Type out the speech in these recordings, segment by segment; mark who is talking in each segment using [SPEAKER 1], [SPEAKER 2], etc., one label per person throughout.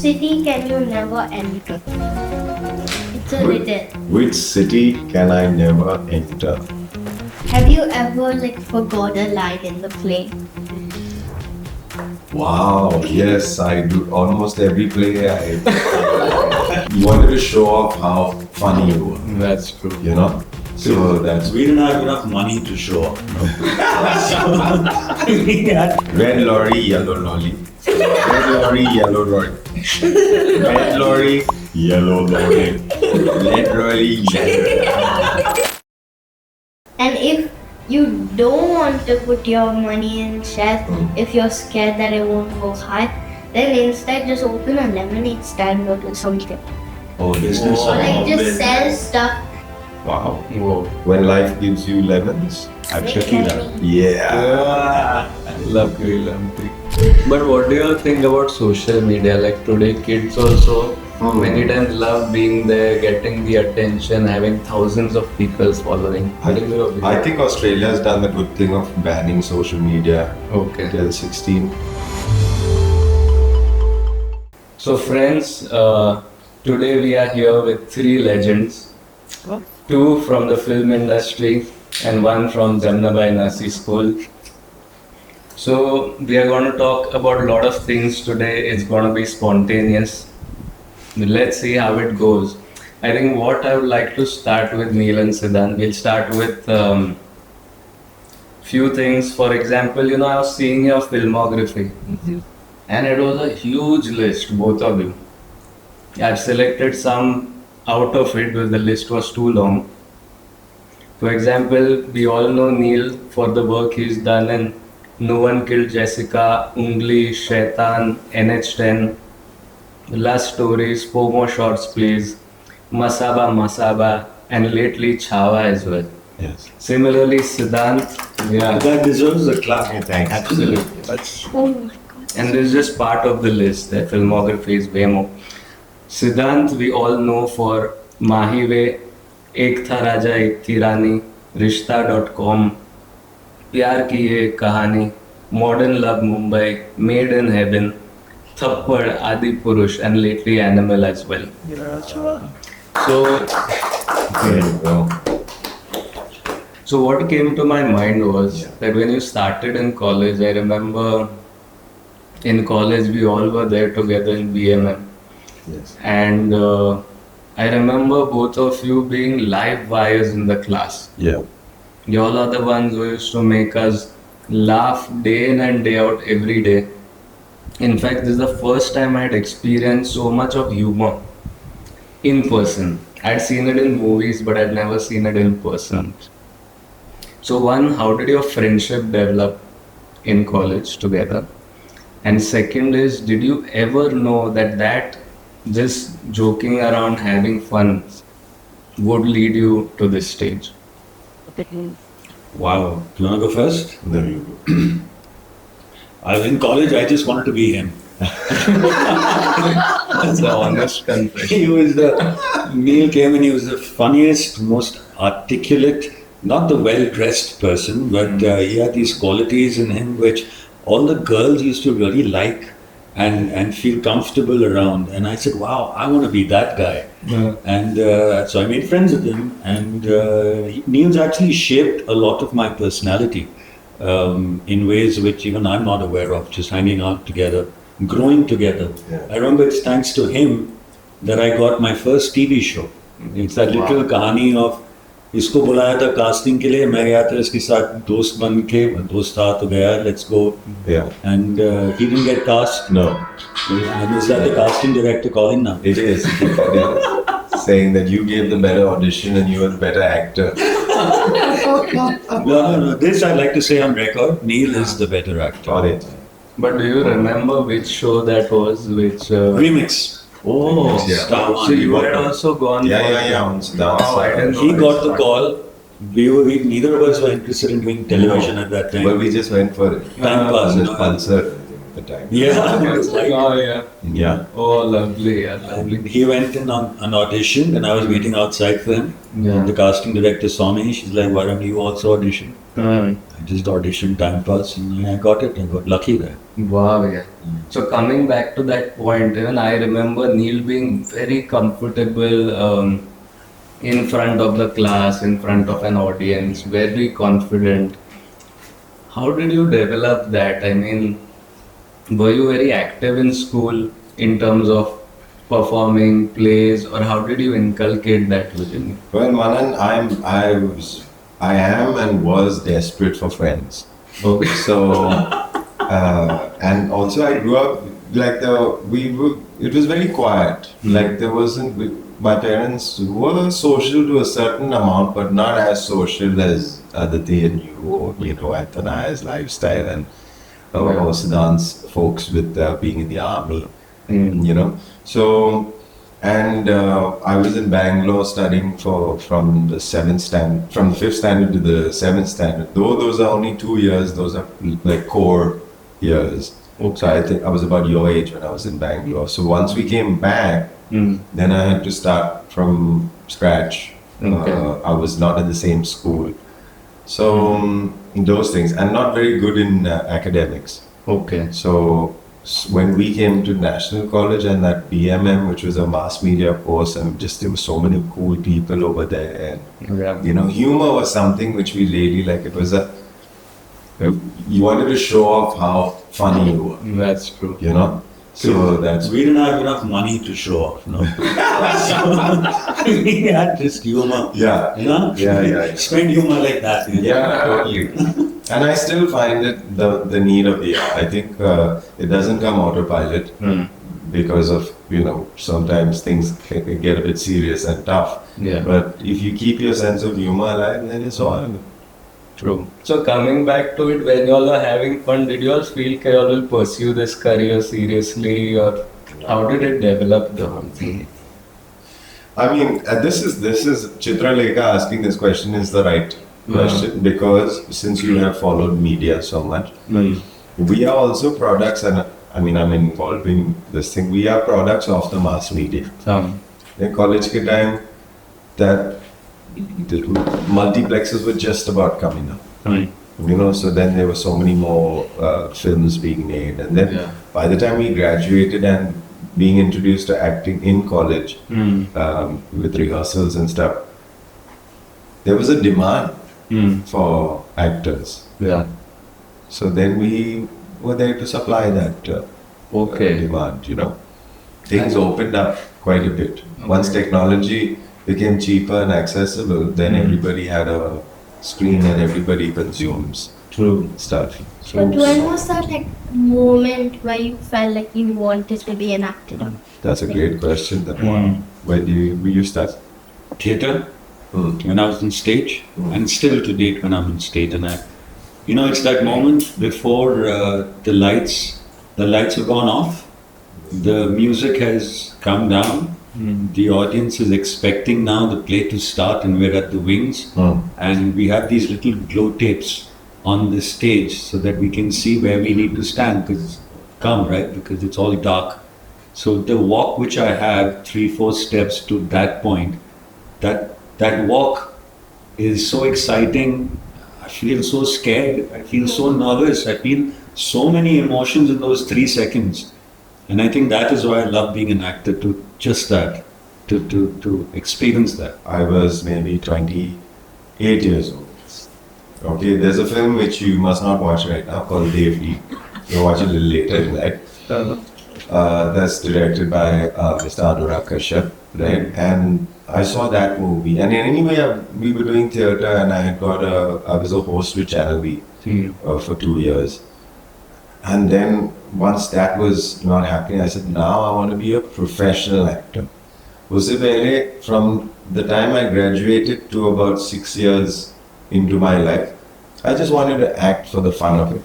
[SPEAKER 1] city can you never enter? It's a riddle.
[SPEAKER 2] Which city can I never enter?
[SPEAKER 1] Have you ever forgot a line in the plane?
[SPEAKER 2] Wow, yes, I do. Almost every play you wanted to show off how funny you were,
[SPEAKER 3] That's true.
[SPEAKER 2] you know? So that's
[SPEAKER 4] We didn't have enough money to show up.
[SPEAKER 2] red lorry, yellow lorry. Red lorry, yellow lorry. Red lorry, yellow lorry. Red lorry, yellow.
[SPEAKER 1] And if you don't want to put your money in shares, if you're scared that it won't go high, then instead just open a lemonade stand or do something.
[SPEAKER 2] Oh, business.
[SPEAKER 1] Or just sell stuff.
[SPEAKER 2] Wow.
[SPEAKER 3] Whoa.
[SPEAKER 2] When life gives you lemons.
[SPEAKER 4] Tequila.
[SPEAKER 2] Yeah.
[SPEAKER 3] Lovely. But what do you think about social media? Like today, kids also many times love being there, getting the attention, having thousands of people following.
[SPEAKER 2] I think Australia has done the good thing of banning social media
[SPEAKER 3] Okay.
[SPEAKER 2] till 16.
[SPEAKER 3] So friends, today we are here with three legends. Two from the film industry and one from Jamnabai Nasi School. So we are going to talk about a lot of things today. It's going to be spontaneous. Let's see how it goes. I think what I would like to start with, Neil and Siddhant, we'll start with few things. For example, I was seeing your filmography and it was a huge list, both of you. I've selected some out of it because the list was too long. For example, we all know Neil for the work he's done in No One Killed Jessica, Ungli, Shaitan, NH10, Lust Stories, Pomo Shorts Please, Masaba, and lately Chhawa as well.
[SPEAKER 2] Yes.
[SPEAKER 3] Similarly, Siddhant,
[SPEAKER 4] That deserves a clap.
[SPEAKER 2] Thanks.
[SPEAKER 3] absolutely.
[SPEAKER 1] Oh my god.
[SPEAKER 3] And this is just part of the list. Their filmography is way more. Siddhant, we all know for Mahi Ve, Ek Tha Raja Ek Thi Rani, Rishta.com, Pyaar Ki Ye Kahaani, Modern Love Mumbai, Made in Heaven, Thappad, Adipurush, and lately Animal as well. So,
[SPEAKER 2] There you go.
[SPEAKER 3] so what came to my mind was that when you started in college, I remember in college we all were there together in BMM.
[SPEAKER 2] Yes.
[SPEAKER 3] And I remember both of you being live wires in the class.
[SPEAKER 2] Yeah.
[SPEAKER 3] You all are the ones who used to make us laugh day in and day out every day. In fact, this is the first time I had experienced so much of humor in person. I'd seen it in movies, but I'd never seen it in person. So one, how did your friendship develop in college together? And second is, did you ever know that just joking around, having fun would lead you to this stage?
[SPEAKER 4] Wow. Do you want to go first?
[SPEAKER 2] There you go.
[SPEAKER 4] I was in college, I just wanted to be him.
[SPEAKER 3] That's an honest confession.
[SPEAKER 4] Neil came and he was the funniest, most articulate, not the well-dressed person, but he had these qualities in him which all the girls used to really like and feel comfortable around. And I said, wow, I want to be that guy.
[SPEAKER 3] Yeah.
[SPEAKER 4] And so I made friends with him, and Neil's actually shaped a lot of my personality in ways which even I'm not aware of, just hanging out together, growing together.
[SPEAKER 2] Yeah.
[SPEAKER 4] I remember it's thanks to him that I got my first TV show. It's that little Kahaani of इसको बुलाया था casting के लिए, मैं गया था इसके साथ दोस्त बन के, दोस्त था तो गया, let's go.
[SPEAKER 2] Yeah.
[SPEAKER 4] And he didn't get cast.
[SPEAKER 2] No.
[SPEAKER 4] And is that the casting director calling now?
[SPEAKER 2] It is. Saying that you gave the better audition and you were the better actor.
[SPEAKER 4] No. This I'd like to say on record. Neil is the better actor.
[SPEAKER 2] Got it.
[SPEAKER 3] But do you remember which show that was? Which
[SPEAKER 4] Remix.
[SPEAKER 3] Oh,
[SPEAKER 2] Yeah.
[SPEAKER 4] Star
[SPEAKER 3] so you had also gone
[SPEAKER 2] Yeah,
[SPEAKER 3] for
[SPEAKER 2] yeah.
[SPEAKER 3] Wow, I didn't know
[SPEAKER 4] He
[SPEAKER 3] this.
[SPEAKER 4] got the call. Neither of us were interested in doing television at that time.
[SPEAKER 2] But we just went for it.
[SPEAKER 4] Time pass.
[SPEAKER 2] Pulsar. at the time.
[SPEAKER 4] Yeah, it was like,
[SPEAKER 3] Oh yeah.
[SPEAKER 2] Yeah.
[SPEAKER 3] Oh lovely, yeah, lovely.
[SPEAKER 4] he went in on an audition and I was waiting outside for him.
[SPEAKER 3] Yeah.
[SPEAKER 4] The casting director saw me. She's like, "Why don't you also audition?" I just auditioned, time passed, and I got it. I got lucky there.
[SPEAKER 3] Wow, yeah. So coming back to that point, even I remember Neil being very comfortable in front of the class, in front of an audience, very confident. How did you develop that? I mean, were you very active in school in terms of performing plays, or how did you inculcate that within you?
[SPEAKER 2] Well, Manan, I am and was desperate for friends.
[SPEAKER 3] Okay.
[SPEAKER 2] So, and also I grew up like it was very quiet. Like there wasn't, my parents were social to a certain amount, but not as social as Aditi and you know, at Tanaaya's lifestyle and or Siddhant's folks with being in the army, you know. So, and I was in Bangalore studying from the 5th standard to the 7th standard. Though those are only 2 years, those are like core years.
[SPEAKER 3] Okay.
[SPEAKER 2] So I think I was about your age when I was in Bangalore. So once we came back, then I had to start from scratch.
[SPEAKER 3] Okay.
[SPEAKER 2] I was not in the same school. So those things, and not very good in academics.
[SPEAKER 3] Okay.
[SPEAKER 2] So when we came to National College and that BMM, which was a mass media course, and just there were so many cool people over there, and
[SPEAKER 3] Yeah.
[SPEAKER 2] you know, humor was something which we really like. It was you wanted to show off how funny you were,
[SPEAKER 3] That's true.
[SPEAKER 2] you know. So that's
[SPEAKER 4] We didn't have enough money to show off, no. So, we had just humor.
[SPEAKER 2] yeah,
[SPEAKER 4] You know?
[SPEAKER 2] Yeah.
[SPEAKER 4] Spend humor like that. You know?
[SPEAKER 2] yeah, totally. And I still find it the need of the hour. I think it doesn't come autopilot because of, you know, sometimes things can get a bit serious and tough.
[SPEAKER 3] Yeah.
[SPEAKER 2] But if you keep your sense of humor alive, then it's all.
[SPEAKER 3] True. So coming back to it, when you all are having fun, did you all feel you all will pursue this career seriously, or how did it develop the whole thing?
[SPEAKER 2] I mean, this is Chitralekha asking this question is the right question, because since you have followed media so much, we are also products, and I mean, I'm involved in this thing. We are products of the mass media. In college ke time, that the multiplexes were just about coming up. You know, so then there were so many more films being made, and then by the time we graduated and being introduced to acting in college with rehearsals and stuff, there was a demand for actors.
[SPEAKER 3] Yeah.
[SPEAKER 2] So then we were there to supply that demand, you know. Things opened up quite a bit. Once technology became cheaper and accessible, then everybody had a screen and everybody consumes stuff.
[SPEAKER 1] But when was that like moment where you felt like you wanted to be an actor?
[SPEAKER 2] That's a great question. When do you start?
[SPEAKER 4] Theatre, when I was on stage, and still to date when I'm on stage, and you know, it's that moment before the lights have gone off, the music has come down, the audience is expecting now the play to start, and we're at the wings, and we have these little glow tapes on the stage so that we can see where we need to stand, because it's all dark. So the walk which I have, 3-4 steps to that point, that walk is so exciting. I feel so scared, I feel so nervous, I feel so many emotions in those 3 seconds. And I think that is why I love being an actor, to just that, to experience that.
[SPEAKER 2] I was maybe 28 years old. Okay, there's a film which you must not watch right now called Devli. You'll watch it a little later, right? That's directed by Mr. Anurag Kashyap, right? And I saw that movie. And anyway, we were doing theatre, and I was a host with Channel V for 2 years. And then once that was not happening, I said, now I want to be a professional actor. Usse pehle, from the time I graduated to about 6 years into my life, I just wanted to act for the fun of it.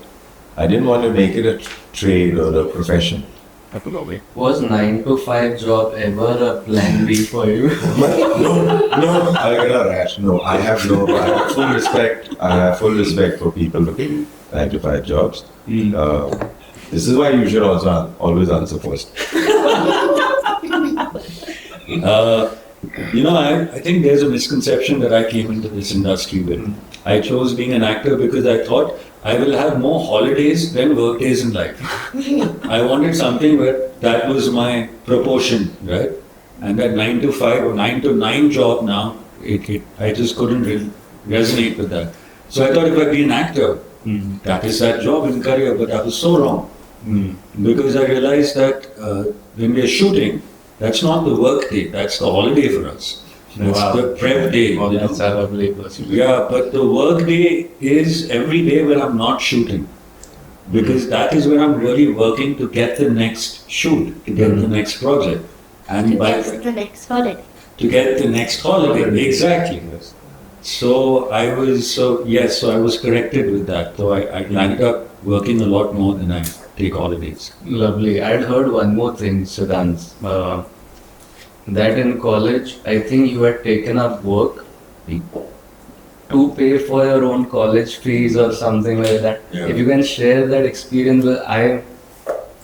[SPEAKER 2] I didn't want to make it a trade or a profession.
[SPEAKER 3] Was 9 to 5 job ever a plan B for you?
[SPEAKER 2] No, I have full respect. I have full respect for people looking 9 to 5 jobs. This is why you should also always answer first.
[SPEAKER 4] I think there's a misconception that I came into this industry with. I chose being an actor because I thought I will have more holidays than work days in life. I wanted something where that was my proportion, right? And that 9 to 5 or 9 to 9 job now, I just couldn't really resonate with that. So I thought if I'd be an actor, that is that job in career, but that was so wrong. Because I realized that when we are shooting, that's not the work day, that's the holiday for us. That's the prep day.
[SPEAKER 3] Oh, that's a lovely
[SPEAKER 4] Yeah, but the work day is every day when I'm not shooting. Because that is where I'm really working to get the next shoot, to get the next project. And
[SPEAKER 1] To get the next holiday.
[SPEAKER 4] to get the next holiday, exactly. So I was corrected with that. So I ended up working a lot more than I take holidays.
[SPEAKER 3] Lovely. I'd heard one more thing, Siddhant. That in college, I think you had taken up work to pay for your own college fees or something like that.
[SPEAKER 4] Yeah.
[SPEAKER 3] If you can share that experience,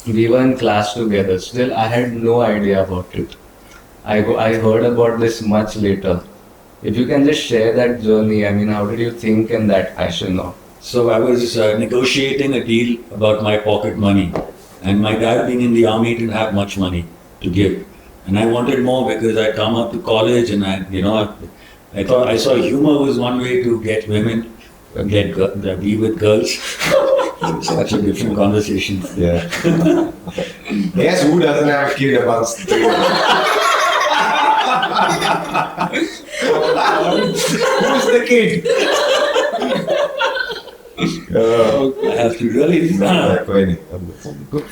[SPEAKER 3] we were in class together. Still, I had no idea about it. I heard about this much later. If you can just share that journey, I mean, how did you think in that fashion? Or?
[SPEAKER 4] So I was negotiating a deal about my pocket money. And my dad being in the army didn't have much money to give. And I wanted more because I'd come up to college and I thought I saw humor was one way to get women, be with girls. Such a different conversation.
[SPEAKER 2] Yeah. Yes, who doesn't have a kid amongst the three? Who's the kid?
[SPEAKER 4] I have to really.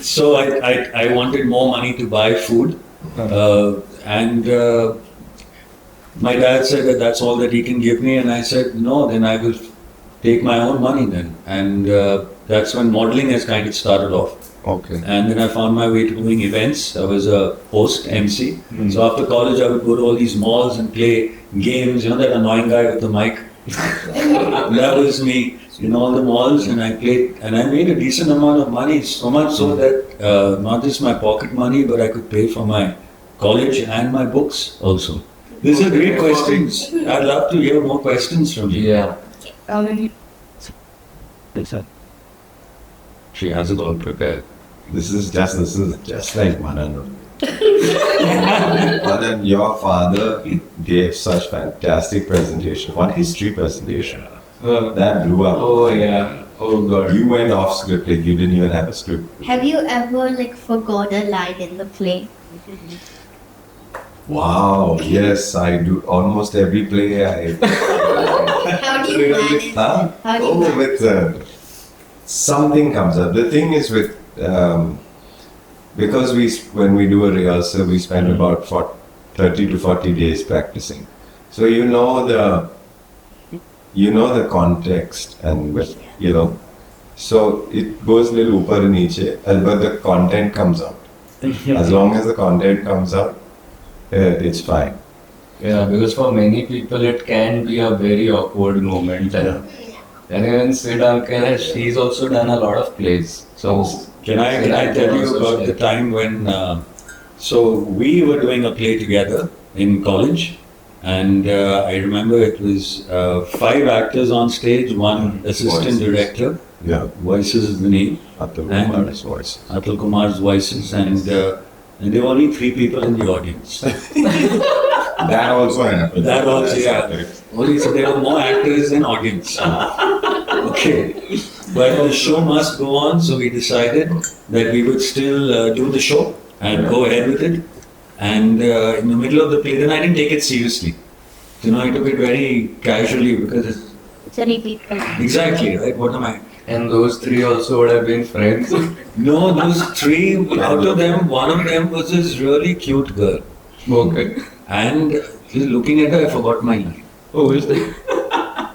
[SPEAKER 4] So I wanted more money to buy food. And my dad said that that's all that he can give me, and I said no, then I will take my own money then. And that's when modeling has kind of started off.
[SPEAKER 2] Okay.
[SPEAKER 4] And then I found my way to doing events. I was a host, MC. So after college I would go to all these malls and play games, that annoying guy with the mic. That was me in all the malls, and I played, and I made a decent amount of money, so much so that not just my pocket money, but I could pay for my college and my books also. These are great questions. I'd love to hear more questions from you.
[SPEAKER 3] Yeah.
[SPEAKER 4] She has it all prepared.
[SPEAKER 2] This is just like Manan. Manan, your father gave such fantastic presentation. One history presentation. That blew up.
[SPEAKER 3] Oh yeah. Oh god.
[SPEAKER 2] You went off script, like you didn't even have a script.
[SPEAKER 1] Have you ever forgot a line in the play?
[SPEAKER 2] Wow, yes, I do. Almost every play
[SPEAKER 1] How do you manage?
[SPEAKER 2] Huh?
[SPEAKER 1] How do you
[SPEAKER 2] With something comes up. The thing is with because when we do a rehearsal, we spend about 30 to 40 days practicing. So you know the context, and so it goes a little upar and niche, but the content comes out. As long as the content comes out, it's fine.
[SPEAKER 3] Yeah, because for many people it can be a very awkward moment. And even Siddhant, he's also done a lot of plays. So
[SPEAKER 4] Can I tell you about the time when so we were doing a play together in college, and I remember it was 5 actors on stage, 1 assistant director.
[SPEAKER 2] Yeah.
[SPEAKER 4] Voices is the name.
[SPEAKER 2] Atul Kumar's voice.
[SPEAKER 4] Atul Kumar's voices, and there were only 3 people in the audience.
[SPEAKER 2] That also happened.
[SPEAKER 4] That also, yeah. Only so there were more actors than audience. Okay. But the show must go on, so we decided that we would still do the show and go ahead with it. And in the middle of the play, then I didn't take it seriously. I took it very casually because it's
[SPEAKER 1] 3 people.
[SPEAKER 4] exactly, right? What am I?
[SPEAKER 3] and those 3 also would have been friends.
[SPEAKER 4] No, those 3, out of them, one of them was this really cute girl.
[SPEAKER 3] Okay.
[SPEAKER 4] And just looking at her, I forgot my line.
[SPEAKER 3] Oh, is that?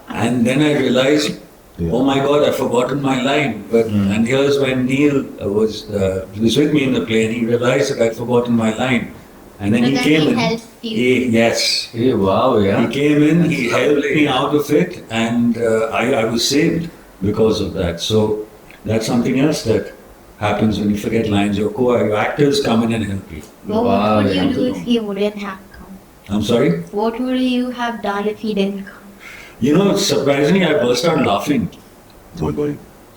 [SPEAKER 4] And then I realized, oh my God, I've forgotten my line. But and here's when Neil was with me in the play, and he realized that I'd forgotten my line. And then he came in.
[SPEAKER 1] Helped you.
[SPEAKER 4] Yes.
[SPEAKER 3] Hey, wow, yeah.
[SPEAKER 4] He came in, he helped me out of it, and I was saved because of that. So that's something else that happens when you forget lines. Your actors come in and help you.
[SPEAKER 1] What would
[SPEAKER 3] yeah.
[SPEAKER 1] you do if he wouldn't have come?
[SPEAKER 4] I'm sorry?
[SPEAKER 1] What would you have done if he didn't come?
[SPEAKER 4] You know, surprisingly, I burst out laughing.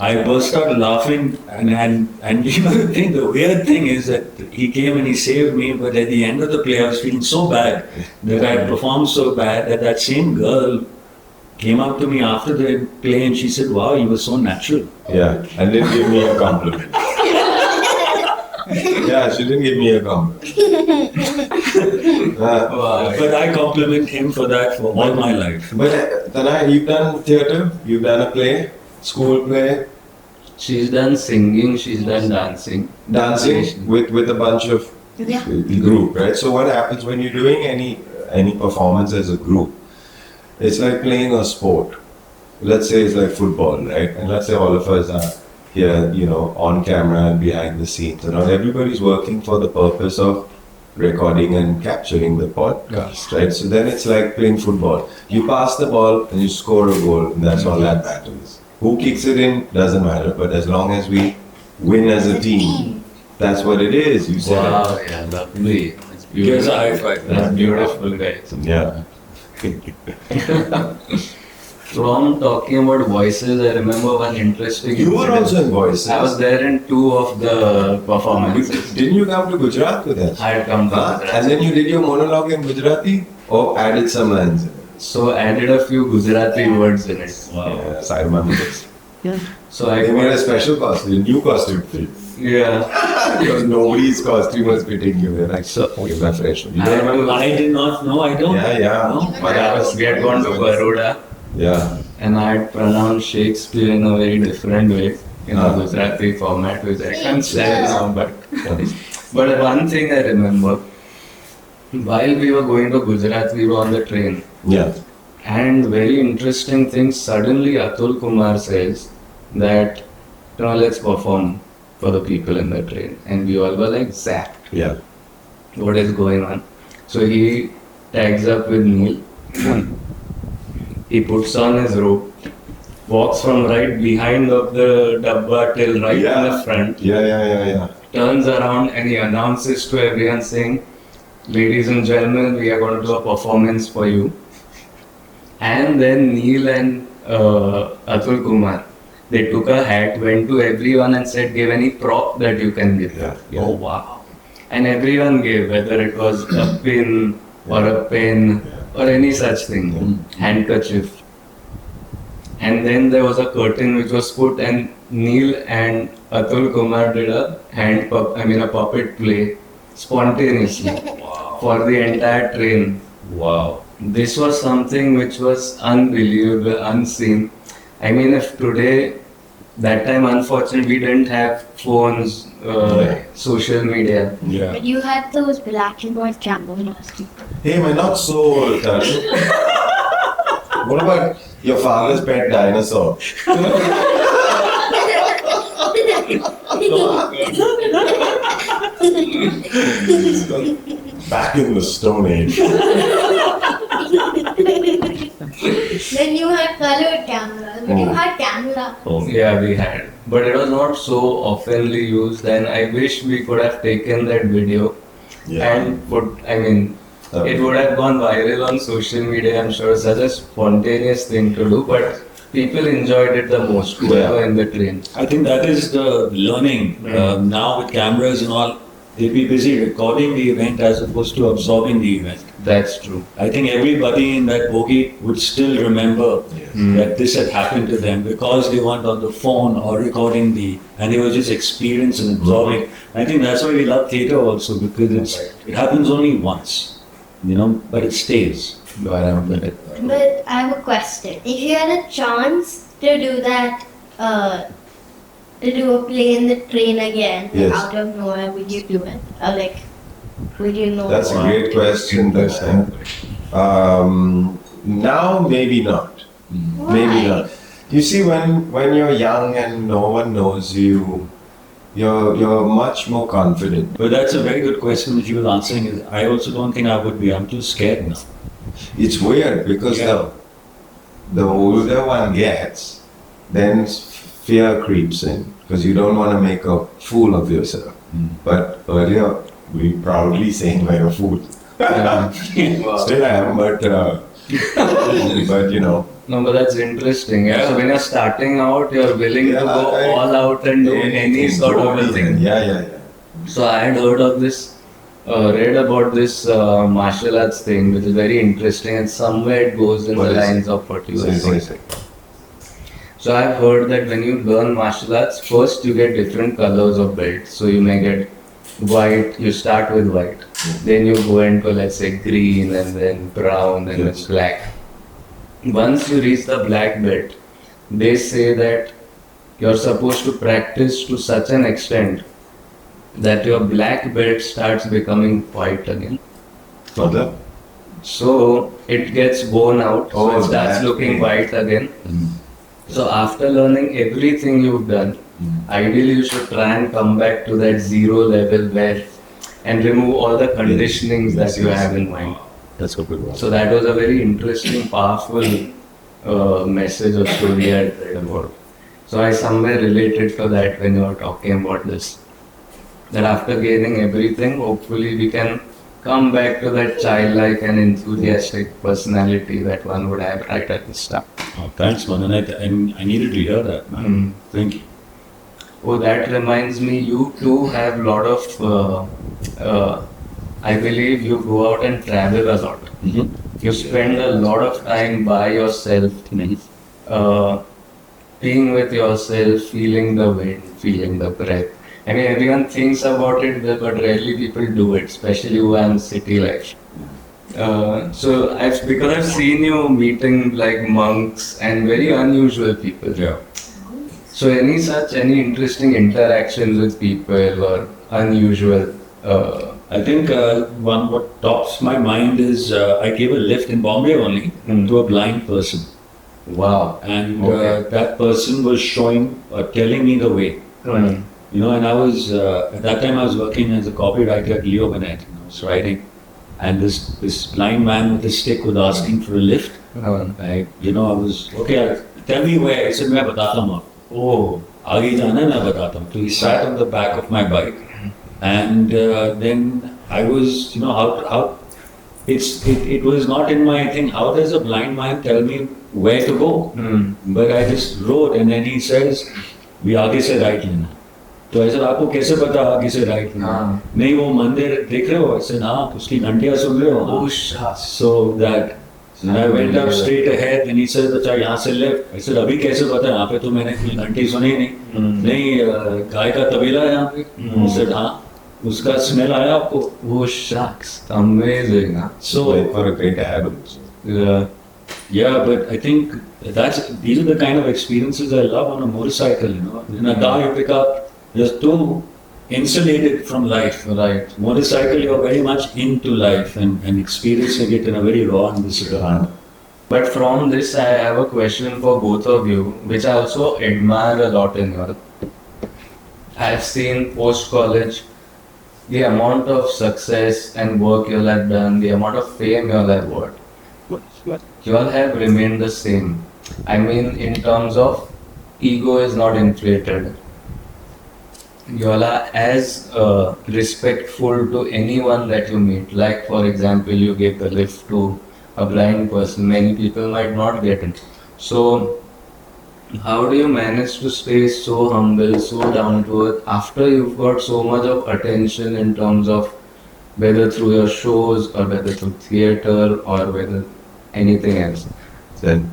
[SPEAKER 4] I burst out laughing, and you know the weird thing is that he came and he saved me, but at the end of the play I was feeling so bad that I had performed so bad that same girl came up to me after the play and she said, "Wow, you were so natural."
[SPEAKER 2] Yeah, and didn't give me a compliment. Yeah, she didn't give me a compliment.
[SPEAKER 4] But I compliment him for that for all my life.
[SPEAKER 2] But Tanaaya, you've done theatre, you've done a play, school play,
[SPEAKER 3] She's done singing, she's done dancing.
[SPEAKER 2] dancing with a bunch of
[SPEAKER 1] Yeah.
[SPEAKER 2] group, right? So what happens when you're doing any performance as a group? It's like playing a sport. Let's say it's like football, right? And let's say all of us are here, you know, on camera and behind the scenes. And not everybody's working for the purpose of recording and capturing the podcast, right? So then it's like playing football. You pass the ball and you score a goal, and that's all that matters. Who kicks it in doesn't matter, but as long as we win as a team, that's what it is. You said
[SPEAKER 3] Wow, yeah, lovely. It's
[SPEAKER 4] Here's
[SPEAKER 3] beautiful.
[SPEAKER 4] a high five.
[SPEAKER 3] That's beautiful, guys.
[SPEAKER 2] it. Yeah.
[SPEAKER 3] From talking about voices, I remember one interesting
[SPEAKER 2] You were
[SPEAKER 3] incident.
[SPEAKER 2] also in voices.
[SPEAKER 3] I was there in 2 of the performances.
[SPEAKER 2] Didn't you come to Gujarat with us?
[SPEAKER 3] I had come to
[SPEAKER 2] Huh?
[SPEAKER 3] Gujarat.
[SPEAKER 2] And then you did your monologue in Gujarati or added some lines in it?
[SPEAKER 3] So I added a few Gujarati words in it.
[SPEAKER 2] Yes, I remember this.
[SPEAKER 3] So I
[SPEAKER 2] They made a special costume, new costume for you.
[SPEAKER 3] yeah.
[SPEAKER 2] Because nobody's costume was fitting you. They're like, so, okay, my fresh one. You don't remember?
[SPEAKER 4] I did not know. I don't.
[SPEAKER 2] Yeah, yeah.
[SPEAKER 4] No.
[SPEAKER 2] But that was,
[SPEAKER 3] We had gone to Baroda
[SPEAKER 2] yeah.
[SPEAKER 3] and I had pronounced Shakespeare in a very different way in a Gujarati format, which I can't say now, but one thing I remember, while we were going to Gujarat, we were on the train.
[SPEAKER 2] Yeah.
[SPEAKER 3] And very interesting thing, suddenly Atul Kumar says that, you know, let's perform for the people in the train. And we all were like, zapped.
[SPEAKER 2] Yeah.
[SPEAKER 3] What is going on? So he tags up with Neil. He puts on his robe, walks from right behind of the dabba till right in the front,
[SPEAKER 2] Yeah.
[SPEAKER 3] turns around and he announces to everyone saying, ladies and gentlemen, we are going to do a performance for you. And then Neil and Atul Kumar, they took a hat, went to everyone and said, give any prop that you can give.
[SPEAKER 2] Yeah.
[SPEAKER 3] Oh wow. And everyone gave, whether it was a pin or a pen or any such thing, handkerchief. And then there was a curtain which was put and Neil and Atul Kumar did a a puppet play spontaneously for the entire train.
[SPEAKER 4] Wow.
[SPEAKER 3] This was something which was unbelievable, unseen. I mean, if today, that time unfortunately we didn't have phones, social media.
[SPEAKER 4] Yeah.
[SPEAKER 1] But you had those black and white cameras.
[SPEAKER 2] Hey, man, not so old, Tarun. What about your father's pet dinosaur? Back in the Stone Age.
[SPEAKER 1] Then you had colored cameras, but you had camera.
[SPEAKER 3] Yeah, we had. But it was not so oftenly used, and I wish we could have taken that video and it would have gone viral on social media, I'm sure. Such a spontaneous thing to do, but people enjoyed it the most, whoever in the train.
[SPEAKER 4] I think that is the learning. Now with cameras and all, they'll be busy recording the event as opposed to absorbing the event.
[SPEAKER 3] That's true.
[SPEAKER 4] I think everybody in that bogie would still remember that this had happened to them because they weren't on the phone or recording and they were just experiencing and absorbing. I think that's why we love theatre also, because it happens only once, but it stays.
[SPEAKER 1] But I have a question. If you had a chance to do that, to do a play in the train again,
[SPEAKER 2] Yes.
[SPEAKER 1] out of nowhere, would you do it? Or would you know?
[SPEAKER 2] That's a great question. Now, maybe not. Maybe not. You see, when you're young and no one knows you, you're much more confident.
[SPEAKER 4] But that's a very good question that you were answering. I also don't think I would be. I'm too scared now.
[SPEAKER 2] It's weird because the older one gets, then fear creeps in. because you don't want to make a fool of yourself. But earlier, we proudly saying like a fool. Still am, but you know.
[SPEAKER 3] No, but that's interesting. Yeah. So when you're starting out, you're willing to go all out and do any sort of a thing.
[SPEAKER 2] Yeah.
[SPEAKER 3] So I had heard of this, read about this martial arts thing, which is very interesting, and somewhere it goes in the lines of what you were saying. So I've heard that when you learn martial arts, first you get different colors of belts. So you may get white, you start with white. Then you go into, let's say, green, and then brown, and then black. Once you reach the black belt, they say that you're supposed to practice to such an extent that your black belt starts becoming white again.
[SPEAKER 2] Further?
[SPEAKER 3] So it gets worn out, so it starts looking white again. So after learning everything you've done, ideally you should try and come back to that zero level where and remove all the conditionings that you have in mind.
[SPEAKER 4] That's a good one.
[SPEAKER 3] So that was a very interesting, powerful message or story I read about. So I somewhere related to that when you were talking about this. That after gaining everything, hopefully we can come back to that childlike and enthusiastic personality that one would have right at the start.
[SPEAKER 4] Oh, thanks, Manan. I needed to hear that, man. Thank you.
[SPEAKER 3] Oh, that reminds me, you too have a lot of, I believe you go out and travel a lot. You spend a lot of time by yourself, being with yourself, feeling the wind, feeling the breath. I mean, everyone thinks about it, but rarely people do it, especially who are in city life. So because I've seen you meeting like monks and very unusual people.
[SPEAKER 4] Yeah.
[SPEAKER 3] So any interesting interactions with people or unusual?
[SPEAKER 4] I think what tops my mind is I gave a lift in Bombay only to a blind person.
[SPEAKER 3] Wow.
[SPEAKER 4] And that person was telling me the way. You know, and I was, at that time I was working as a copywriter at Leo Burnett. I was writing. And this blind man with a stick was asking for a lift. I was, okay, tell me where. I said, मैं बताता हूँ. Oh, आगे जाना है, मैं बताता हूँ. So he sat on the back of my bike. And then I was, how it was not in my thing. How does a blind man tell me where to go? But I just rode, and then he says, we आगे से right लेना. तो ऐसा आपको कैसे पता आगे से राइट नहीं वो मंदिर देख रहे हो ऐसे ना उसकी घंटियां सुन रहे हो so that I went up straight ahead and he said अच्छा यहाँ से लेफ्ट I said अभी कैसे पता यहाँ पे तो मैंने कोई घंटी सुनी नहीं गाय का तबेला है यहाँ पे I said हाँ उसका स्मेल आया आपको
[SPEAKER 3] Oh shucks, amazing.
[SPEAKER 2] So for a great ad.
[SPEAKER 4] Yeah, but I think these are the kind of experiences I love on a motorcycle, In a car you pick up, you're too insulated from life. Right. Motorcycle, you're very much into life and experiencing it in a very raw and visceral manner.
[SPEAKER 3] But from this, I have a question for both of you, which I also admire a lot in you. I've seen post-college, the amount of success and work you all have done, the amount of fame you all have got. You all have remained the same. I mean, in terms of ego is not inflated. You all are as respectful to anyone that you meet. Like, for example, you gave the lift to a blind person. Many people might not get it. So, how do you manage to stay so humble, so down to earth after you've got so much of attention in terms of whether through your shows or whether through theatre or whether anything else?
[SPEAKER 2] Then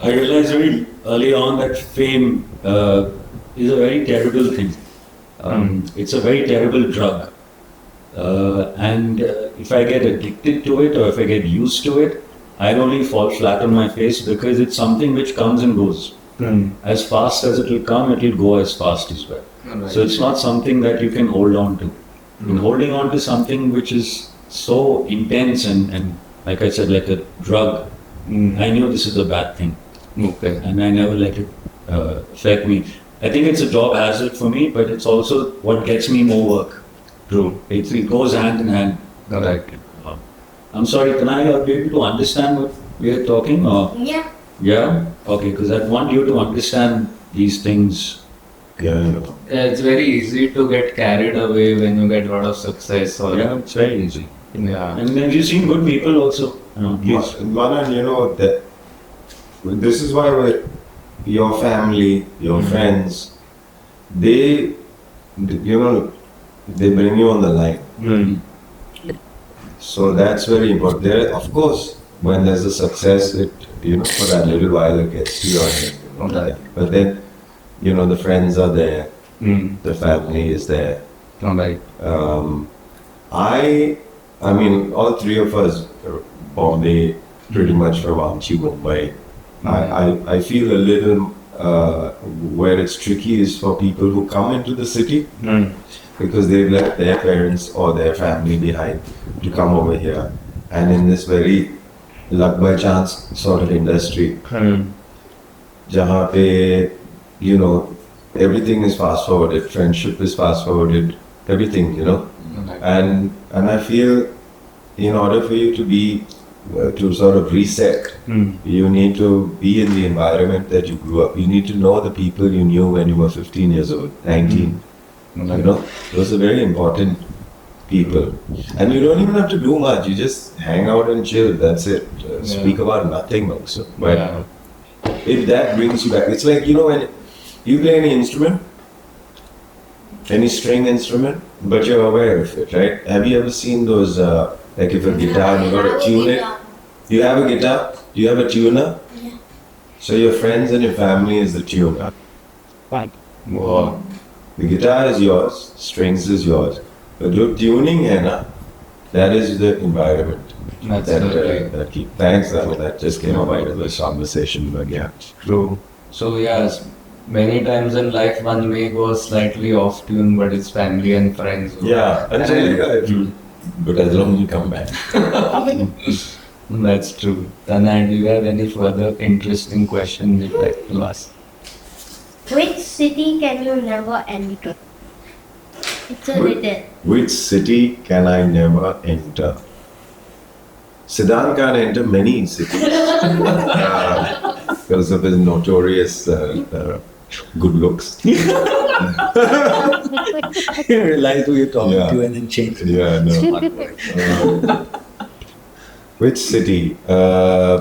[SPEAKER 4] I realized very early on that fame is a very terrible thing. It's a very terrible drug. And if I get addicted to it or if I get used to it, I'll only fall flat on my face because it's something which comes and goes. As fast as it will come, it will go as fast as well. Right. So it's not something that you can hold on to. In holding on to something which is so intense and like I said, like a drug, I knew this is a bad thing.
[SPEAKER 3] Okay.
[SPEAKER 4] And I never let it affect me. I think it's a job hazard for me, but it's also what gets me more work.
[SPEAKER 3] True.
[SPEAKER 4] It goes hand in hand.
[SPEAKER 3] Correct.
[SPEAKER 4] I'm sorry, Tanaaya, are you able to understand what we are talking? Or?
[SPEAKER 1] Yeah.
[SPEAKER 4] Yeah? Okay, because I want you to understand these things
[SPEAKER 2] Yeah.
[SPEAKER 3] It's very easy to get carried away when you get a lot of success. Or
[SPEAKER 4] Yeah, it's very easy.
[SPEAKER 3] yeah.
[SPEAKER 4] And then you've seen good people also. Yes.
[SPEAKER 2] Manan, that this is why your family, your friends, they bring you on the line.
[SPEAKER 3] Mm.
[SPEAKER 2] So that's very important. There, of course, when there's a success, it for that little while it gets to your head.
[SPEAKER 3] Okay.
[SPEAKER 2] But then, the friends are there,
[SPEAKER 3] Mm.
[SPEAKER 2] the family is there.
[SPEAKER 3] Alright.
[SPEAKER 2] I mean, all three of us, Bombay, pretty much from Amchi, Mumbai. I feel a little where it's tricky is for people who come into the city
[SPEAKER 3] Mm.
[SPEAKER 2] because they've left their parents or their family behind to come over here. And in this very luck by chance sort of industry,
[SPEAKER 3] Mm.
[SPEAKER 2] jahan pe, everything is fast forwarded, friendship is fast forwarded, everything, And I feel in order for you to be, to sort of reset,
[SPEAKER 3] Mm.
[SPEAKER 2] you need to be in the environment that you grew up. You need to know the people you knew when you were 15 years old, 19. Those are very important people. And you don't even have to do much. You just hang out and chill. That's it. Speak about nothing also. But
[SPEAKER 3] Yeah.
[SPEAKER 2] if that brings you back, it's like, when you play any instrument, any string instrument, but you're aware of it, right? Have you ever seen those, like if a guitar, you got to tune it? You have a guitar, you have a tuner?
[SPEAKER 1] Yeah.
[SPEAKER 2] So your friends and your family is the tuner.
[SPEAKER 3] Wow.
[SPEAKER 2] The guitar is yours, strings is yours. But your tuning hai na, that is the environment.
[SPEAKER 3] That's
[SPEAKER 2] That keep. Thanks, that just came up out of this conversation, but yeah.
[SPEAKER 3] True. So yes, many times in life one may go slightly off tune, but it's family and friends.
[SPEAKER 2] Yeah, but as long as you come back.
[SPEAKER 3] That's true. Tanaaya, do you have any further interesting question you'd like to ask?
[SPEAKER 1] Which city can you never enter? It's a riddle.
[SPEAKER 2] Which city can I never enter? Siddhant can't enter many cities because of his notorious good looks.
[SPEAKER 4] You realize who you're talking
[SPEAKER 2] Yeah.
[SPEAKER 4] to and then change it.
[SPEAKER 2] Yeah, no. Which city? I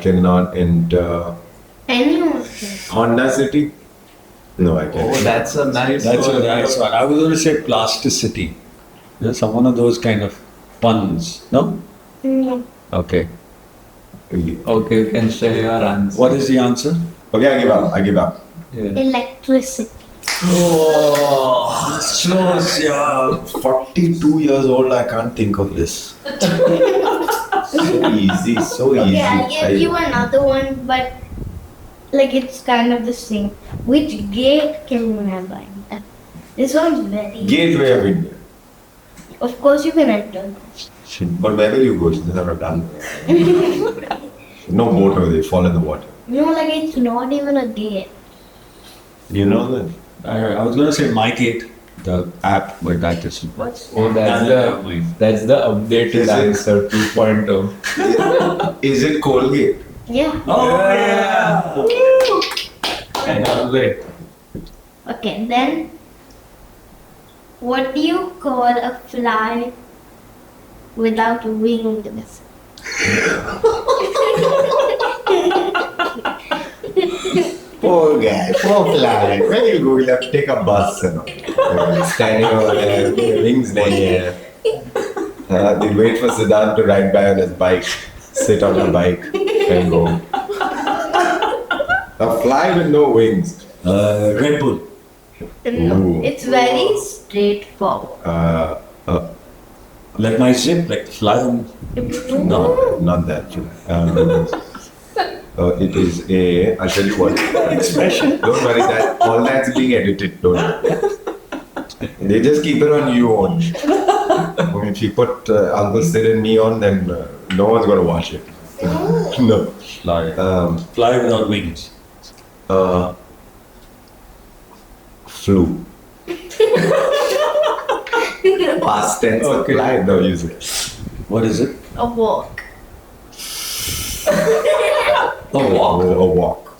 [SPEAKER 2] cannot enter.
[SPEAKER 1] Anyone.
[SPEAKER 2] Honda City? No, I can't.
[SPEAKER 3] Oh, that's a nice
[SPEAKER 4] That's
[SPEAKER 3] one.
[SPEAKER 4] a nice one. I was going to say plasticity. Some one of those kind of puns. No?
[SPEAKER 1] No.
[SPEAKER 3] Okay. Okay, you can share your answer.
[SPEAKER 4] What is the answer?
[SPEAKER 2] Okay, I give up.
[SPEAKER 3] Yeah.
[SPEAKER 1] Electricity.
[SPEAKER 4] Oh, close, yeah.
[SPEAKER 2] 42 years old, I can't think of this. So easy, so easy.
[SPEAKER 1] Okay, I'll give you another one, but it's kind of the same. Which gate can you never enter? This one's very
[SPEAKER 2] Gateway of India.
[SPEAKER 1] Of course you can enter.
[SPEAKER 2] But where will you go? She's never done. No boat over there, fall in the water.
[SPEAKER 1] No, it's not even a gate.
[SPEAKER 2] You know that?
[SPEAKER 4] I was going to say My Gate, the app, but that is.
[SPEAKER 1] What's
[SPEAKER 3] Oh, that's the updated
[SPEAKER 2] Is it?
[SPEAKER 3] answer 2.0.
[SPEAKER 2] Is it Colgate?
[SPEAKER 1] Yeah.
[SPEAKER 4] Oh, yeah!
[SPEAKER 3] I love it.
[SPEAKER 1] Okay, then what do you call a fly without wings?
[SPEAKER 2] Poor guy, poor fly. Where you go? You'll have to take a bus. Standing over there, wings nahi hai. They wait for Siddhant to ride by on his bike, sit on the bike and go. A fly with no wings.
[SPEAKER 4] Red Bull.
[SPEAKER 1] No,
[SPEAKER 2] Ooh.
[SPEAKER 1] it's very straightforward.
[SPEAKER 4] Like my zip, like fly on.
[SPEAKER 2] No, not that. It is a. I'll tell you what.
[SPEAKER 4] Expression.
[SPEAKER 2] Don't worry, that all that's being edited. Don't. They just keep it on you on. If you put Uncle Sid and me on, then no one's gonna watch it. No.
[SPEAKER 4] Fly. Fly without wings.
[SPEAKER 2] Flew. Past tense.
[SPEAKER 4] Okay.
[SPEAKER 2] Fly. No, use it.
[SPEAKER 4] What is it?
[SPEAKER 1] A walk.
[SPEAKER 4] A walk.
[SPEAKER 2] A walk.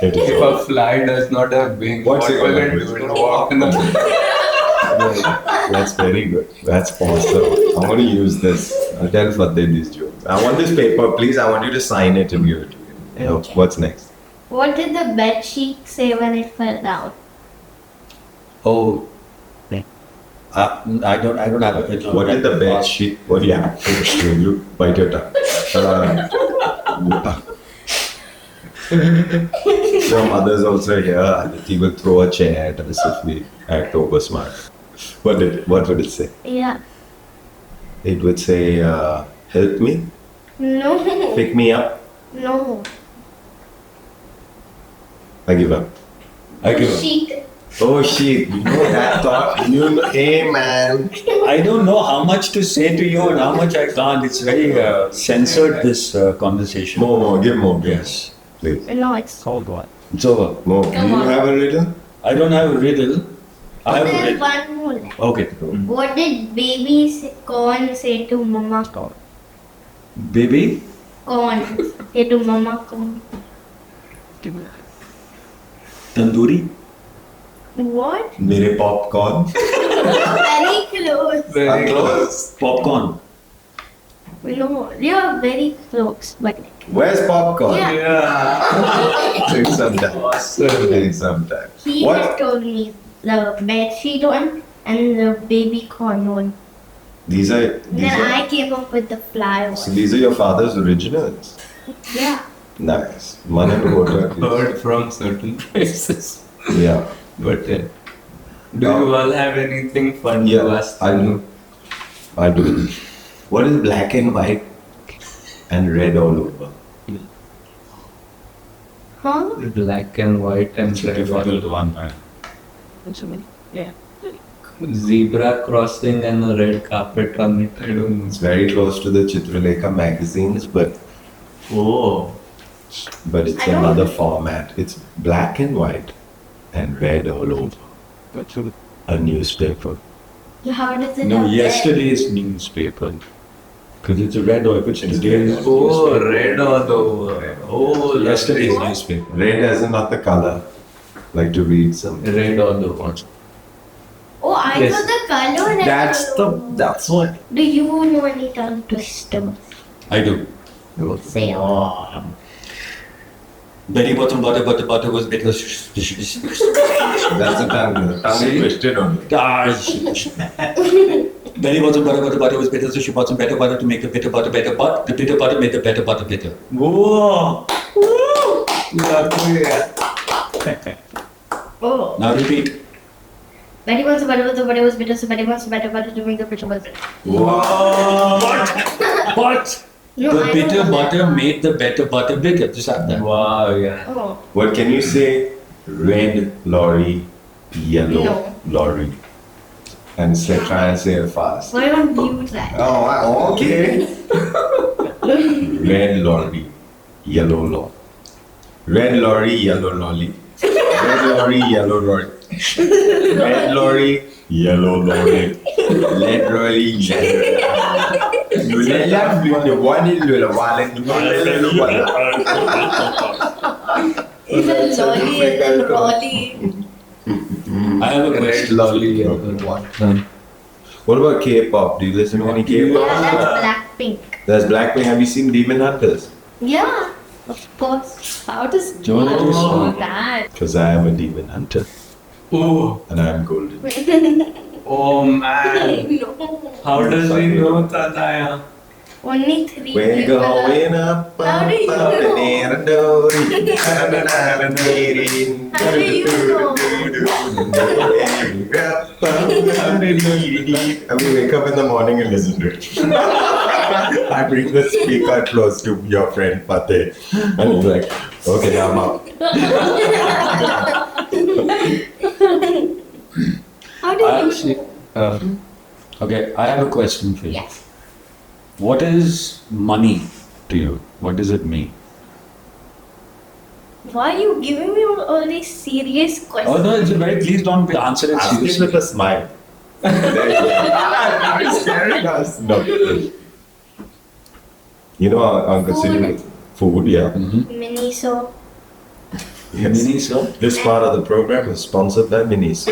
[SPEAKER 2] It is.
[SPEAKER 3] If a fly does not have wings,
[SPEAKER 2] What's
[SPEAKER 3] what
[SPEAKER 2] your
[SPEAKER 3] will it
[SPEAKER 2] language?
[SPEAKER 3] do? It will walk in the
[SPEAKER 2] That's very good. That's awesome. I'm going to use this. I'll tell Fateh this joke. I want this paper, please. I want you to sign it and give it to me.
[SPEAKER 1] Okay.
[SPEAKER 2] What's next?
[SPEAKER 1] What did the bed sheet say when it fell down?
[SPEAKER 4] Oh. I don't have a picture.
[SPEAKER 2] What did the bed sheet? What? Yeah. You bite your tongue. Your mother's also here. Aditi will throw a chair at us if we act over smart. What would it say?
[SPEAKER 1] Yeah.
[SPEAKER 2] It would say, help me,
[SPEAKER 1] No.
[SPEAKER 2] pick me up.
[SPEAKER 1] No.
[SPEAKER 2] I give up. I give up.
[SPEAKER 1] Sheet.
[SPEAKER 2] Oh shit, you know that thought? Hey man.
[SPEAKER 4] I don't know how much to say to you and how much I can't. It's very censored, this conversation.
[SPEAKER 2] More, give more.
[SPEAKER 4] Yes.
[SPEAKER 2] Please.
[SPEAKER 1] No, it's
[SPEAKER 4] It's over.
[SPEAKER 2] More. Do
[SPEAKER 1] Come
[SPEAKER 2] you
[SPEAKER 1] on.
[SPEAKER 2] have a riddle?
[SPEAKER 4] I don't have a riddle. I have a
[SPEAKER 1] There's
[SPEAKER 4] riddle.
[SPEAKER 1] one more left.
[SPEAKER 4] Okay.
[SPEAKER 1] What did baby corn say to mama corn?
[SPEAKER 4] Baby?
[SPEAKER 1] Corn. Say to mama corn.
[SPEAKER 4] Tandoori?
[SPEAKER 1] What?
[SPEAKER 2] Mere popcorn.
[SPEAKER 1] Very close.
[SPEAKER 2] I'm close.
[SPEAKER 4] Popcorn.
[SPEAKER 1] No, you're very close, but
[SPEAKER 2] Where's popcorn?
[SPEAKER 1] yeah.
[SPEAKER 2] Take some time. Take some time.
[SPEAKER 1] He
[SPEAKER 2] What?
[SPEAKER 1] just told me the bed sheet one and the baby corn one.
[SPEAKER 2] These are.
[SPEAKER 1] Then I came up with the fly one.
[SPEAKER 2] So these are your father's originals.
[SPEAKER 1] Yeah.
[SPEAKER 2] Nice. Manan Kotak.
[SPEAKER 3] heard from certain places.
[SPEAKER 2] Yeah.
[SPEAKER 3] But do you all have anything fun to
[SPEAKER 2] Yeah,
[SPEAKER 3] ask?
[SPEAKER 2] I do. I do. What is black and white and red all over?
[SPEAKER 1] Huh?
[SPEAKER 3] Black and white and red.
[SPEAKER 4] Difficult one.
[SPEAKER 3] Zebra crossing and a red carpet on it. I don't know.
[SPEAKER 2] It's very close to the Chitralekha magazines, but
[SPEAKER 3] Oh.
[SPEAKER 2] it's
[SPEAKER 1] I don't-
[SPEAKER 2] another format. It's black and white and red all over. A newspaper.
[SPEAKER 1] How does it
[SPEAKER 4] No,
[SPEAKER 1] have red?
[SPEAKER 4] yesterday's newspaper. Because it's a red or if it's today's
[SPEAKER 3] Oh, red all over. Oh,
[SPEAKER 4] Yesterday's
[SPEAKER 3] lovely.
[SPEAKER 4] newspaper.
[SPEAKER 2] Red as in not the color. Like to read some.
[SPEAKER 3] Red all over.
[SPEAKER 1] Oh, I
[SPEAKER 3] Yes.
[SPEAKER 1] thought the color red.
[SPEAKER 2] That's what.
[SPEAKER 1] Do you know any tongue twisters?
[SPEAKER 4] I do.
[SPEAKER 1] Say
[SPEAKER 4] Belly bottom butter was better.
[SPEAKER 2] That's a tongue. Tongue is twisted only.
[SPEAKER 4] Belly bottom butter was better, so she bought some better butter to make the bitter butter better, but the bitter butter made the better butter bitter.
[SPEAKER 3] Whoa! Lovely.
[SPEAKER 1] Oh.
[SPEAKER 4] Now repeat.
[SPEAKER 1] Betty wants to butter with the butter was bitter, so Betty wants to butter to make the bitter butter.
[SPEAKER 4] But
[SPEAKER 1] No,
[SPEAKER 4] the
[SPEAKER 1] I
[SPEAKER 4] bitter
[SPEAKER 1] don't know
[SPEAKER 4] butter
[SPEAKER 1] that.
[SPEAKER 4] made the better butter bitter. Just have that.
[SPEAKER 3] Wow, yeah.
[SPEAKER 1] Oh.
[SPEAKER 2] What can you say? Red lorry, yellow
[SPEAKER 1] No.
[SPEAKER 2] lorry. And say, try and say it fast.
[SPEAKER 1] Why don't you try?
[SPEAKER 2] Oh, okay. Red lorry, yellow lorry. Red lorry, yellow lorry. Red lorry, yellow lorry. Red lorry, yellow lorry. Red lorry,
[SPEAKER 1] It's a lolly and a lolly.
[SPEAKER 4] I have a
[SPEAKER 3] Red
[SPEAKER 4] question.
[SPEAKER 3] lolly.
[SPEAKER 2] What about K-pop? Do you listen to any K-pop?
[SPEAKER 1] Yeah, that's Blackpink.
[SPEAKER 2] There's Blackpink. Have you seen Demon Hunters?
[SPEAKER 1] Yeah, of course. How does
[SPEAKER 4] Jonah
[SPEAKER 1] you
[SPEAKER 4] is
[SPEAKER 1] know
[SPEAKER 4] one.
[SPEAKER 1] that?
[SPEAKER 2] Because I am a demon hunter
[SPEAKER 3] Oh,
[SPEAKER 2] and I'm golden.
[SPEAKER 3] oh man.
[SPEAKER 1] No.
[SPEAKER 3] How does he know Tanaaya?
[SPEAKER 1] Only 3
[SPEAKER 2] We're
[SPEAKER 1] people are-
[SPEAKER 2] going up,
[SPEAKER 1] How do you know?
[SPEAKER 2] up,
[SPEAKER 1] How do you know?
[SPEAKER 2] And we wake up in the morning and listen to it. I bring the speaker close to your friend Fateh and he's like, okay, now I'm out.
[SPEAKER 1] How do you
[SPEAKER 4] Actually,
[SPEAKER 1] know?
[SPEAKER 4] okay, I have a question for you.
[SPEAKER 1] Yes.
[SPEAKER 4] What is money to you? What does it mean?
[SPEAKER 1] Why are you giving me all these serious questions?
[SPEAKER 4] Oh no, it's very. Please don't answer it
[SPEAKER 2] Ask it
[SPEAKER 4] seriously.
[SPEAKER 2] with a smile. You're scaring us. No. You know, I'm considering food, yeah.
[SPEAKER 1] Miniso.
[SPEAKER 2] Yes.
[SPEAKER 4] Miniso.
[SPEAKER 2] This part of the program is sponsored by Minis.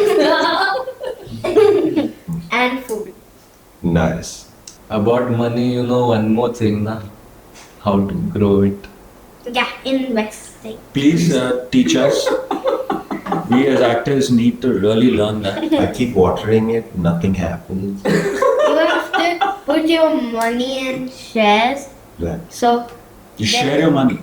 [SPEAKER 1] And food.
[SPEAKER 2] Nice.
[SPEAKER 3] About money, you know one more thing, na? How to grow it.
[SPEAKER 1] Yeah, investing.
[SPEAKER 4] Please teach us. We as actors need to really learn that.
[SPEAKER 2] I keep watering it, nothing happens.
[SPEAKER 1] You have to put your money in shares.
[SPEAKER 2] Right.
[SPEAKER 1] So,
[SPEAKER 4] You share your money.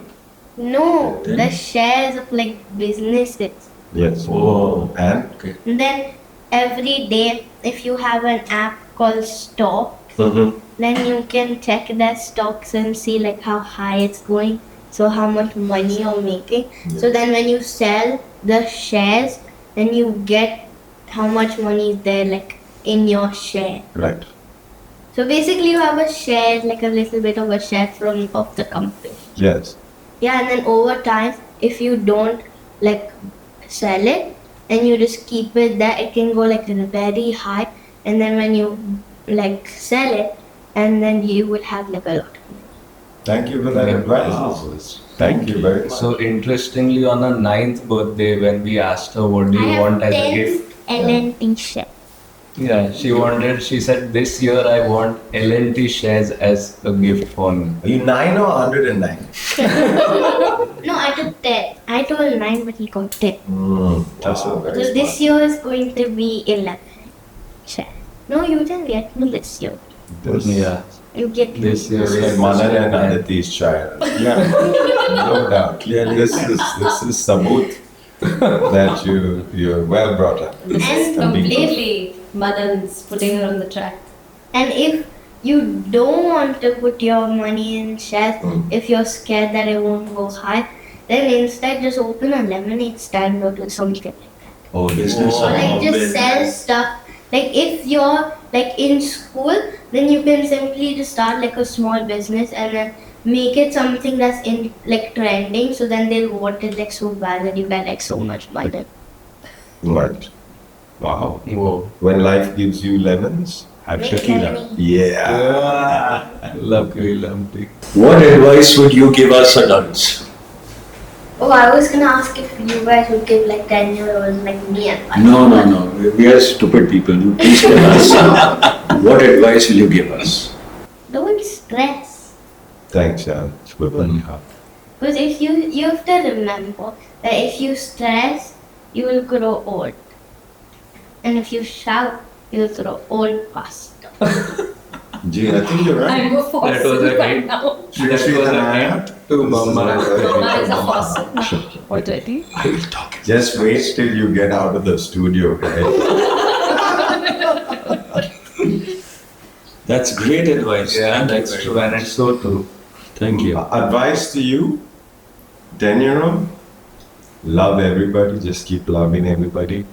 [SPEAKER 1] no,
[SPEAKER 4] Then?
[SPEAKER 1] the shares of like businesses.
[SPEAKER 2] Yes.
[SPEAKER 4] Oh.
[SPEAKER 2] And?
[SPEAKER 4] Okay.
[SPEAKER 1] And then every day, if you have an app called Stock,
[SPEAKER 2] Mm-hmm.
[SPEAKER 1] then you can check their stocks and see like how high it's going. So how much money you're making. So then when you sell the shares, then you get how much money is there like in your share.
[SPEAKER 2] Right.
[SPEAKER 1] So basically you have a share, like a little bit of a share from of the company.
[SPEAKER 2] Yes.
[SPEAKER 1] Yeah, and then over time, if you don't like sell it and you just keep it there, it can go like very high. And then when you like sell it, and then you will have like a lot.
[SPEAKER 2] Thank you for that advice. Thank you very much.
[SPEAKER 3] So interestingly, on her 9th birthday, when we asked her what do
[SPEAKER 1] I
[SPEAKER 3] you
[SPEAKER 1] have
[SPEAKER 3] want as a
[SPEAKER 1] 10
[SPEAKER 3] gift,
[SPEAKER 1] L&T share.
[SPEAKER 3] yeah, she said this year I want L&T shares as a gift for me.
[SPEAKER 2] Are you 9 or 109?
[SPEAKER 1] No, I took 10. I told 9, but he got 10.
[SPEAKER 2] That's so very
[SPEAKER 1] So this year is going to be 11 share. No, you didn't get me this year.
[SPEAKER 3] Yeah,
[SPEAKER 1] You get me.
[SPEAKER 3] this year
[SPEAKER 2] It's like
[SPEAKER 3] is
[SPEAKER 2] Manan and Aditi's child.
[SPEAKER 4] Yeah.
[SPEAKER 2] No doubt. This is sabut that you're well brought up.
[SPEAKER 1] And
[SPEAKER 5] Completely, Madan's putting her on the track.
[SPEAKER 1] And if you don't want to put your money in shares, if you're scared that it won't go high, then instead just open a lemonade stand or do something like that.
[SPEAKER 4] Oh, business.
[SPEAKER 1] Or like just sell stuff. Like if you're like in school, then you can simply just start like a small business and then make it something that's in like trending. So then they'll want it like so bad that you get like so much money.
[SPEAKER 2] Right. Wow.
[SPEAKER 3] Whoa.
[SPEAKER 2] When life gives you lemons,
[SPEAKER 4] Have
[SPEAKER 1] Make
[SPEAKER 4] tequila.
[SPEAKER 1] lemonade.
[SPEAKER 2] yeah.
[SPEAKER 3] Lumpy.
[SPEAKER 4] What advice would you give us adults?
[SPEAKER 1] Oh, I was gonna ask if you guys would give like 10-year-olds like me advice.
[SPEAKER 4] No. We are stupid people. You please tell us. What advice will you give us?
[SPEAKER 1] Don't stress.
[SPEAKER 2] Thanks, Jan.
[SPEAKER 1] Because if you have to remember that if you stress, you will grow old. And if you shout, you'll grow old faster.
[SPEAKER 2] Gee, I think you're right.
[SPEAKER 5] I'm a fossil
[SPEAKER 3] That was a
[SPEAKER 5] right
[SPEAKER 3] hint.
[SPEAKER 5] now.
[SPEAKER 2] Shri
[SPEAKER 3] That was a
[SPEAKER 2] Tanaaya.
[SPEAKER 3] hint to Mama.
[SPEAKER 5] Mama is a fossil already.
[SPEAKER 4] I will talk.
[SPEAKER 2] Just wait till you get out of the studio, right?
[SPEAKER 4] That's great advice.
[SPEAKER 3] Yeah,
[SPEAKER 4] Thank you
[SPEAKER 3] that's
[SPEAKER 4] very
[SPEAKER 3] true, and
[SPEAKER 4] much.
[SPEAKER 3] it's so true.
[SPEAKER 4] Thank you.
[SPEAKER 2] Advice to you, 10-year-old, love everybody, just keep loving everybody.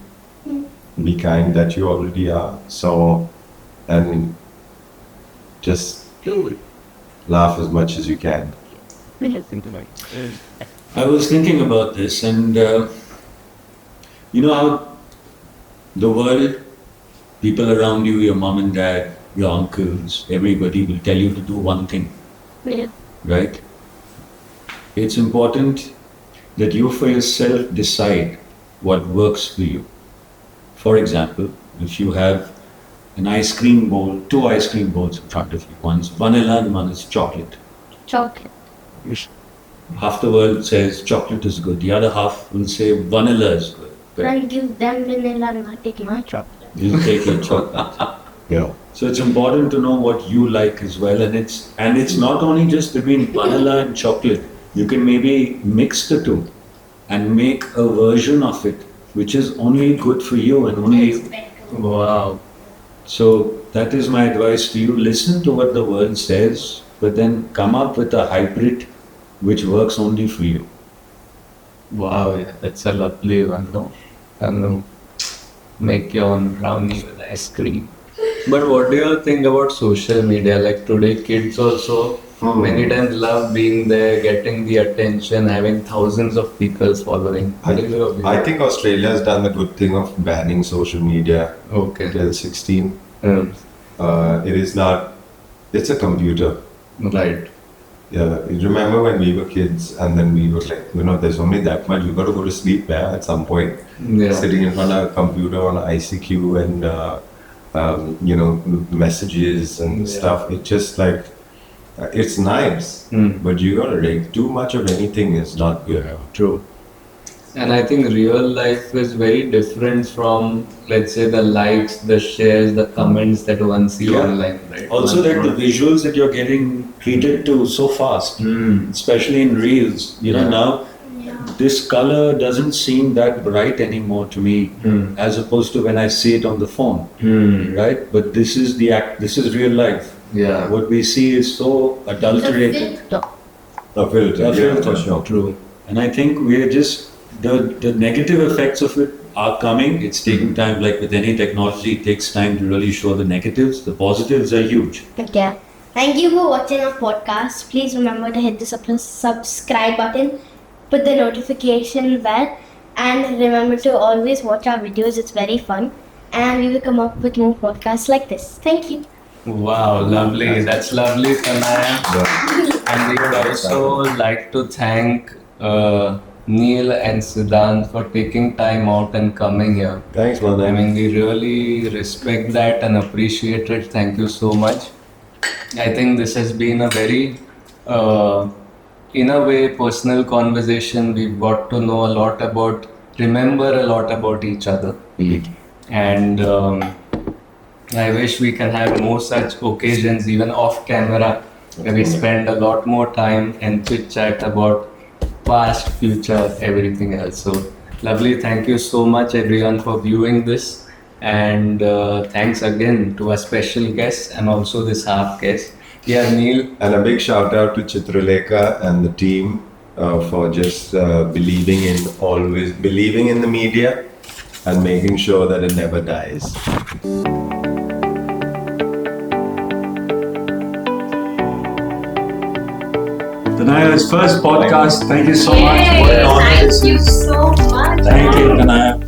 [SPEAKER 2] Be kind that you already are. So, and just laugh as much as you can.
[SPEAKER 4] I was thinking about this, and you know how the world, people around you, your mom and dad, your uncles, everybody will tell you to do one thing,
[SPEAKER 1] Yeah.
[SPEAKER 4] right? It's important that you for yourself decide what works for you. For example, if you have an ice cream bowl, 2 ice cream bowls in front of you, one's vanilla and one is chocolate.
[SPEAKER 1] Chocolate.
[SPEAKER 4] Half the world says chocolate is good, the other half will say vanilla is good. But
[SPEAKER 1] Then give them vanilla and I'll take my chocolate.
[SPEAKER 4] you take your chocolate.
[SPEAKER 2] Yeah.
[SPEAKER 4] So it's important to know what you like as well, and it's not only just between vanilla and chocolate. You can maybe mix the two and make a version of it which is only good for you and only you.
[SPEAKER 3] Wow.
[SPEAKER 4] So that is my advice to you. Listen to what the world says, but then come up with a hybrid which works only for you.
[SPEAKER 3] Wow, yeah, that's a lovely one, no? And make your own brownie with ice cream. But what do you think about social media? Like today, kids also many times love being there, getting the attention, having thousands of people following. What is your view?
[SPEAKER 2] I think Australia has done the good thing of banning social media
[SPEAKER 3] Okay.
[SPEAKER 2] till 16.
[SPEAKER 3] Um,
[SPEAKER 2] It is not, it's a computer.
[SPEAKER 3] right.
[SPEAKER 2] Yeah, you remember when we were kids and then we were like, there's only that much, you got to go to sleep at some point.
[SPEAKER 3] Yeah.
[SPEAKER 2] Sitting in front of a computer on ICQ and, messages and stuff. It's just like, it's nice, but you got to like, too much of anything is not good.
[SPEAKER 3] True. And I think real life is very different from, let's say, the likes, the shares, the comments that one sees online, right?
[SPEAKER 4] Also, that the visuals that you're getting treated to so fast, especially in reels. Now this color doesn't seem that bright anymore to me, as opposed to when I see it on the phone, right? But this is this is real life.
[SPEAKER 3] Yeah.
[SPEAKER 4] What we see is so adulterated.
[SPEAKER 2] A filter, for sure.
[SPEAKER 4] True. And I think we're just the negative effects of it are coming. It's taking time, like with any technology, it takes time to really show the negatives. The positives are huge.
[SPEAKER 1] Yeah. Thank you for watching our podcast. Please remember to hit the subscribe button, put the notification bell, and remember to always watch our videos. It's very fun. And we will come up with more podcasts like this. Thank you.
[SPEAKER 3] Wow, lovely. That's lovely, Tanaaya. And we would also like to thank Neil and Siddhant for taking time out and coming here.
[SPEAKER 2] Thanks, Manan.
[SPEAKER 3] I mean, we really respect that and appreciate it. Thank you so much. I think this has been a very, in a way, personal conversation. We've got to know a lot remember a lot about each other. And I wish we can have more such occasions, even off camera, where we spend a lot more time and chit chat about past, future, everything else. So lovely. Thank you so much, everyone, for viewing this. And thanks again to our special guest and also this half guest. Yeah, Neil.
[SPEAKER 2] And a big shout out to Chitralekha and the team for just believing in the media and making sure that it never dies.
[SPEAKER 4] Tanaya's first podcast. Thank you so much. What an honor this
[SPEAKER 5] Thank you
[SPEAKER 4] is.
[SPEAKER 5] so much.
[SPEAKER 4] Thank you, Tanaaya.